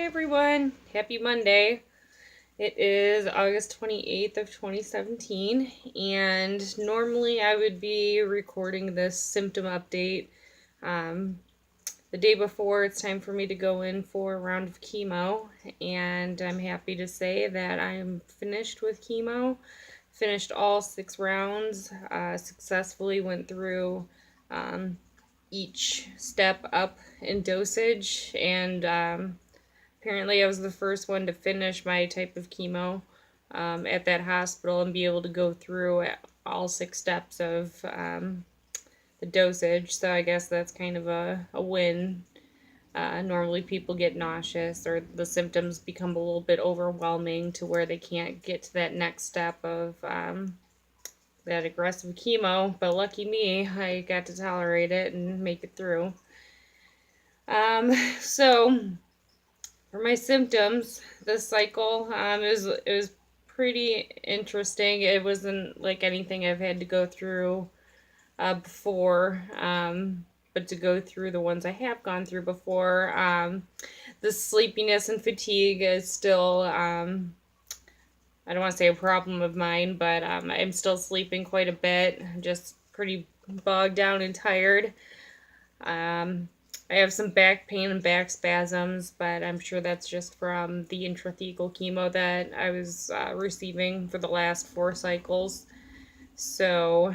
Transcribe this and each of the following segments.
everyone, happy Monday. It is August 28th of 2017, and normally I would be recording this symptom update the day before it's time for me to go in for a round of chemo, and I'm happy to say that I'm finished with chemo. Finished all 6 rounds, successfully went through each step up in dosage, and apparently I was the first one to finish my type of chemo at that hospital and be able to go through all 6 steps of the dosage, so I guess that's kind of a win. Normally people get nauseous or the symptoms become a little bit overwhelming to where they can't get to that next step of that aggressive chemo, but lucky me, I got to tolerate it and make it through. So for my symptoms this cycle, it was pretty interesting. It wasn't like anything I've had to go through before, but to go through the ones I have gone through before, the sleepiness and fatigue is still, I don't want to say a problem of mine, but I'm still sleeping quite a bit. I'm just pretty bogged down and tired. I have some back pain and back spasms, but I'm sure that's just from the intrathecal chemo that I was receiving for the last 4 cycles. So,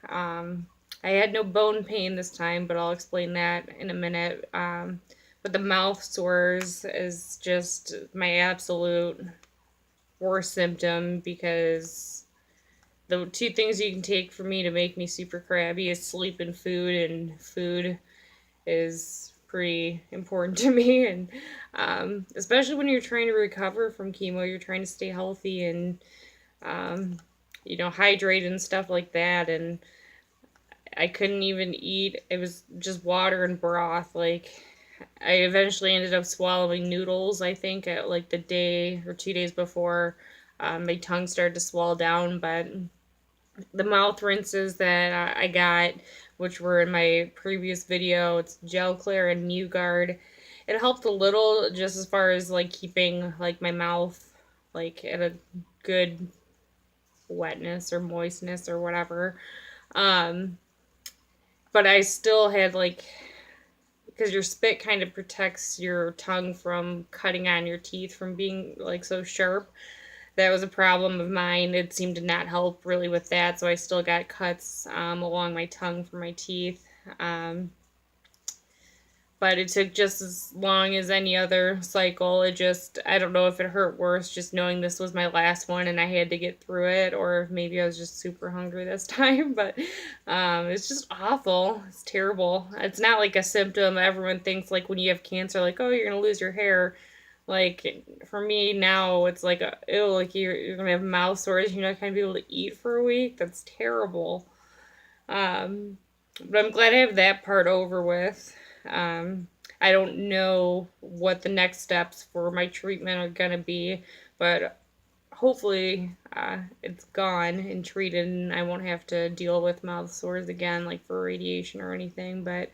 I had no bone pain this time, but I'll explain that in a minute. But the mouth sores is just my absolute worst symptom, because the 2 things you can take from me to make me super crabby is sleep and food, and food is pretty important to me. And especially when you're trying to recover from chemo, you're trying to stay healthy and hydrate and stuff like that, and I couldn't even eat. It was just water and broth. Like, I eventually ended up swallowing noodles, I think, at like the day or 2 days before my tongue started to swell down. But the mouth rinses that I got, which were in my previous video, it's Gelclair and MuGuard. It helped a little, just as far as like keeping like my mouth like at a good wetness or moistness or whatever. But I still had like, because your spit kind of protects your tongue from cutting on your teeth from being like so sharp. That was a problem of mine. It seemed to not help really with that, so I still got cuts along my tongue from my teeth. But it took just as long as any other cycle. I don't know if it hurt worse just knowing this was my last one and I had to get through it, or maybe I was just super hungry this time. But it's just awful. It's terrible. It's not like a symptom everyone thinks, like when you have cancer, like, oh, you're gonna lose your hair. Like, for me now, it's like, ew, like you're gonna have mouth sores, you're not gonna be able to eat for a week. That's terrible. But I'm glad I have that part over with. I don't know what the next steps for my treatment are gonna be, but hopefully it's gone and treated and I won't have to deal with mouth sores again, like for radiation or anything. But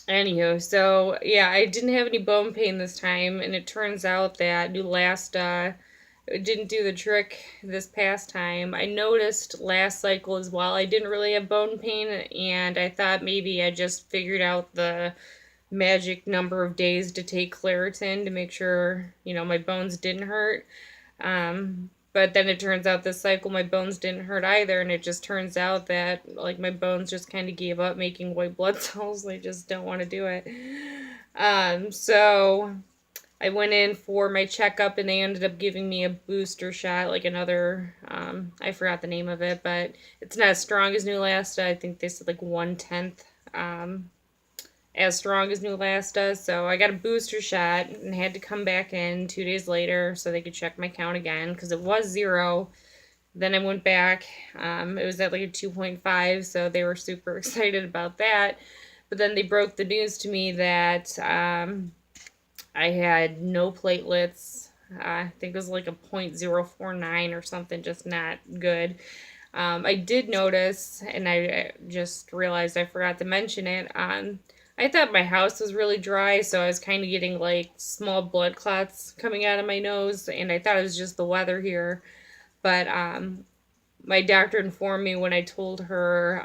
anywho, so yeah, I didn't have any bone pain this time, and it turns out that Neulasta didn't do the trick this past time. I noticed last cycle as well, I didn't really have bone pain, and I thought maybe I just figured out the magic number of days to take Claritin to make sure, my bones didn't hurt. But then it turns out this cycle my bones didn't hurt either, and it just turns out that like my bones just kind of gave up making white blood cells. They just don't want to do it. So I went in for my checkup and they ended up giving me a booster shot, like another, I forgot the name of it, but it's not as strong as Neulasta. I think they said like 1/10 as strong as Neulasta. So I got a booster shot and had to come back in 2 days later so they could check my count again, because it was 0. Then I went back. It was at like a 2.5, so they were super excited about that. But then they broke the news to me that I had no platelets. I think it was like a 0.049 or something, just not good. I did notice, and I just realized I forgot to mention it, I thought my house was really dry, so I was kind of getting like small blood clots coming out of my nose, and I thought it was just the weather here. But my doctor informed me when I told her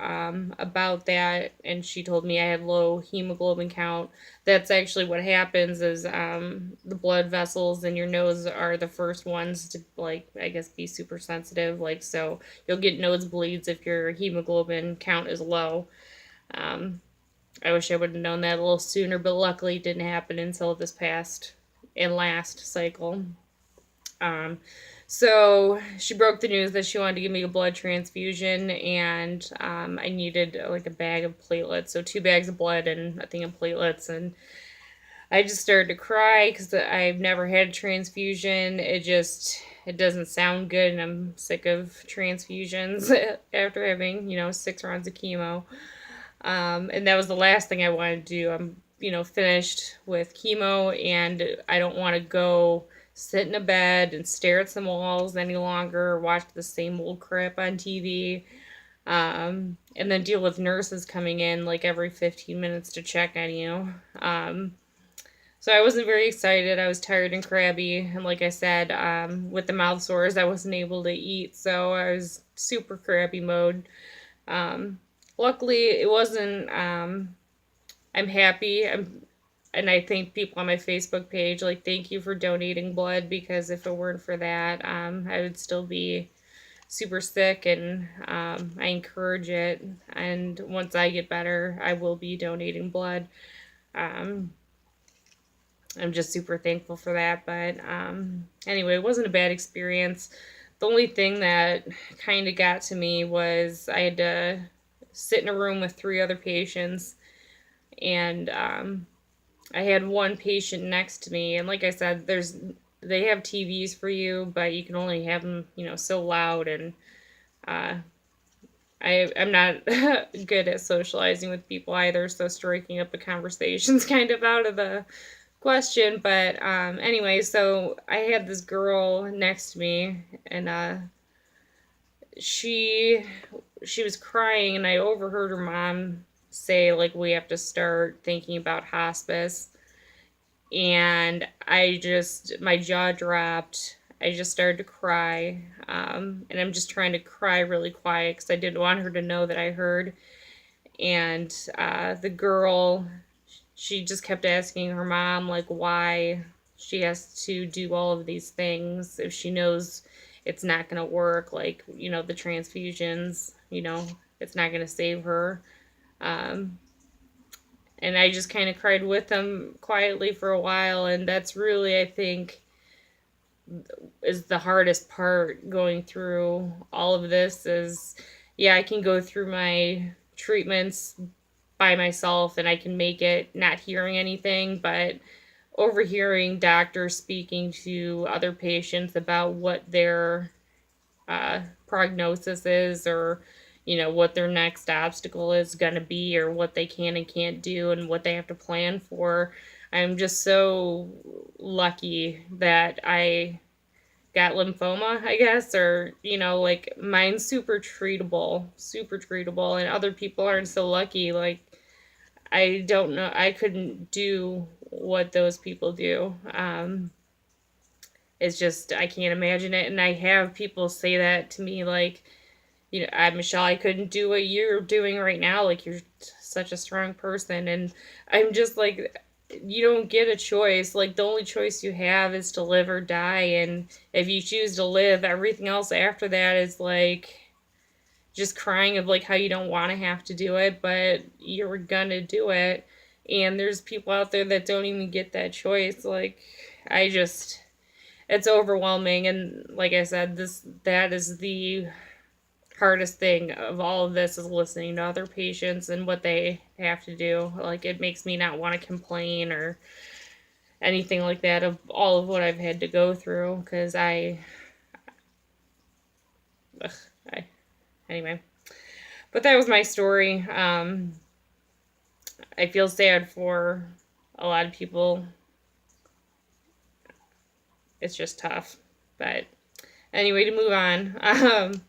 about that, and she told me I had low hemoglobin count. That's actually what happens is the blood vessels in your nose are the first ones to, like, I guess, be super sensitive. Like, so you'll get nosebleeds if your hemoglobin count is low. Um, I wish I would have known that a little sooner, but luckily it didn't happen until this past and last cycle. Um, so she broke the news that she wanted to give me a blood transfusion, and I needed like a bag of platelets, so 2 bags of blood and a thing of platelets, and I just started to cry because I've never had a transfusion. It doesn't sound good, and I'm sick of transfusions after having 6 rounds of chemo. And that was the last thing I wanted to do. I'm, finished with chemo, and I don't want to go sit in a bed and stare at some walls any longer, or watch the same old crap on TV, and then deal with nurses coming in like every 15 minutes to check on you. So I wasn't very excited. I was tired and crabby, and like I said, with the mouth sores, I wasn't able to eat, so I was super crabby mode. Um, Luckily, it wasn't. I'm happy. And I thank people on my Facebook page. Like, thank you for donating blood, because if it weren't for that, I would still be super sick. And I encourage it. And once I get better, I will be donating blood. Um, I'm just super thankful for that. But anyway, it wasn't a bad experience. The only thing that kind of got to me was I had to sit in a room with 3 other patients, and I had one patient next to me, and like I said, they have TVs for you, but you can only have them, so loud, and uh, I'm not good at socializing with people either, so striking up a conversation's kind of out of the question. But anyway, so I had this girl next to me, and she she was crying, and I overheard her mom say, like, we have to start thinking about hospice. And my jaw dropped. I just started to cry. And I'm just trying to cry really quiet because I didn't want her to know that I heard. And the girl, she just kept asking her mom, like, why she has to do all of these things if she knows it's not going to work. Like, the transfusions, it's not going to save her. Um, and I just kind of cried with them quietly for a while, and that's really, I think, is the hardest part going through all of this. Is, yeah, I can go through my treatments by myself and I can make it not hearing anything, but overhearing doctors speaking to other patients about what their prognosis is, or what their next obstacle is going to be, or what they can and can't do, and what they have to plan for. I'm just so lucky that I got lymphoma, I guess, or like, mine's super treatable, and other people aren't so lucky. Like, I don't know, I couldn't do what those people do. It's just, I can't imagine it. And I have people say that to me, like, Michelle, I couldn't do what you're doing right now. Like, you're such a strong person. And I'm just like, you don't get a choice. Like, the only choice you have is to live or die. And if you choose to live, everything else after that is like just crying of like how you don't want to have to do it, but you're gonna do it. And there's people out there that don't even get that choice. Like, I just, it's overwhelming. And like I said, that is the hardest thing of all of this, is listening to other patients and what they have to do. Like, it makes me not want to complain or anything like that, of all of what I've had to go through, because ugh, I anyway. But that was my story. I feel sad for a lot of people. It's just tough. But anyway, to move on.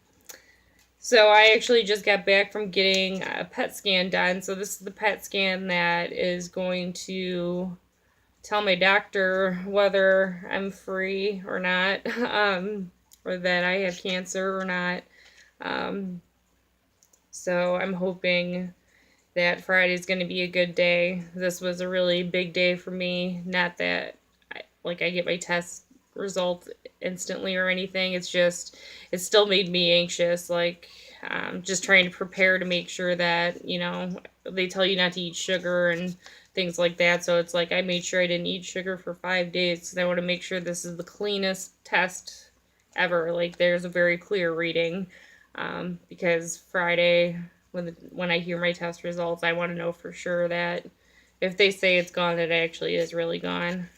So I actually just got back from getting a PET scan done. So this is the PET scan that is going to tell my doctor whether I'm free or not, or that I have cancer or not. Um, so I'm hoping that Friday is going to be a good day. This was a really big day for me. Not that I get my test results instantly or anything. It's just it still made me anxious. Just trying to prepare to make sure that they tell you not to eat sugar and things like that. So it's like I made sure I didn't eat sugar for 5 days because I want to make sure this is the cleanest test ever. Like there's a very clear reading, because Friday when I hear my test results, I want to know for sure that if they say it's gone, it actually is really gone.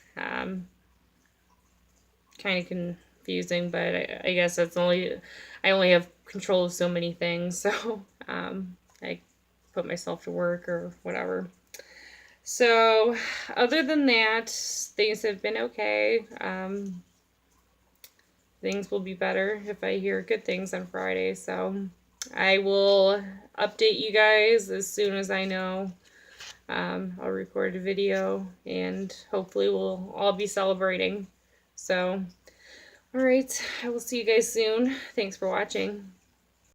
Kind of confusing, but I guess I only have control of so many things, so I put myself to work or whatever. So, other than that, things have been okay. Things will be better if I hear good things on Friday. So, I will update you guys as soon as I know. I'll record a video and hopefully we'll all be celebrating. So, all right, I will see you guys soon. Thanks for watching.